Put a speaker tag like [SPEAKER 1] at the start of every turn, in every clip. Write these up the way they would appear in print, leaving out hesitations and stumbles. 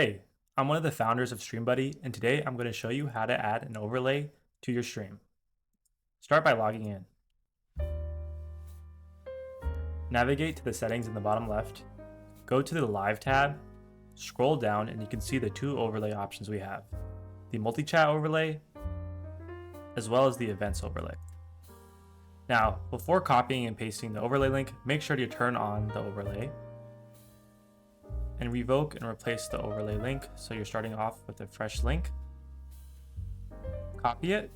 [SPEAKER 1] Hey, I'm one of the founders of StreamBuddy, and today I'm going to show you how to add an overlay to your stream. Start by logging in. Navigate to the settings in the bottom left, go to the Live tab, scroll down, and you can see the two overlay options we have, the Multichat overlay, as well as the Events overlay. Now, before copying and pasting the overlay link, make sure to turn on the overlay and revoke and replace the overlay link so you're starting off with a fresh link. Copy it,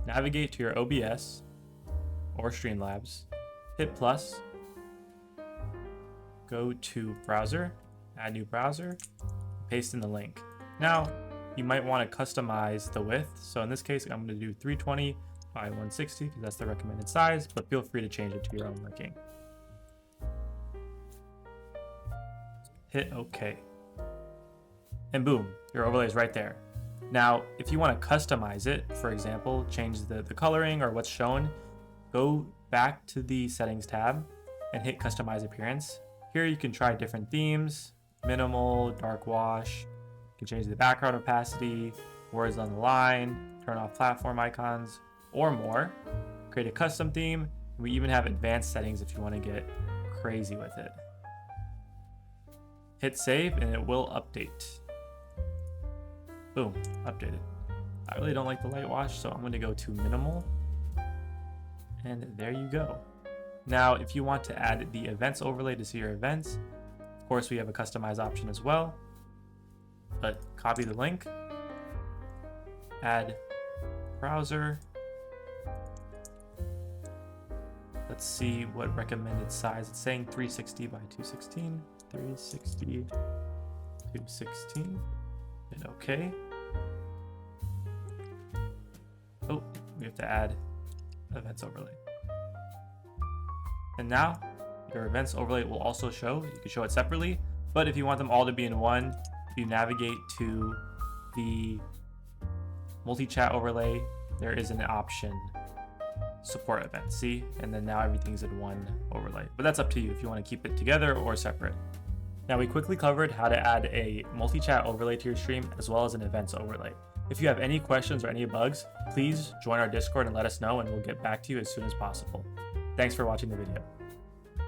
[SPEAKER 1] navigate to your OBS or Streamlabs, hit plus, go to browser, add new browser, paste in the link. Now, you might want to customize the width. So in this case, I'm going to do 320 by 160 because that's the recommended size, but feel free to change it to your own liking. Hit OK. And boom, your overlay is right there. Now, if you want to customize it, for example, change the coloring or what's shown, go back to the settings tab and hit customize appearance. Here you can try different themes, minimal, dark wash. You can change the background opacity, words on the line, turn off platform icons, or more. Create a custom theme. We even have advanced settings if you want to get crazy with it. Hit save and it will update. Boom, updated. I really don't like the light wash, so I'm going to go to minimal. And there you go. Now, if you want to add the events overlay to see your events, of course we have a customize option as well. But copy the link, add browser. Let's see what recommended size. It's saying 360 by 216. 360, 216, and OK. Oh, we have to add events overlay. And now your events overlay will also show. You can show it separately, but if you want them all to be in one, you navigate to the multi-chat overlay. There is an option, support events, see? And then now everything's in one overlay. But that's up to you if you want to keep it together or separate. Now we quickly covered how to add a multi-chat overlay to your stream as well as an events overlay. If you have any questions or any bugs, please join our Discord and let us know and we'll get back to you as soon as possible. Thanks for watching the video.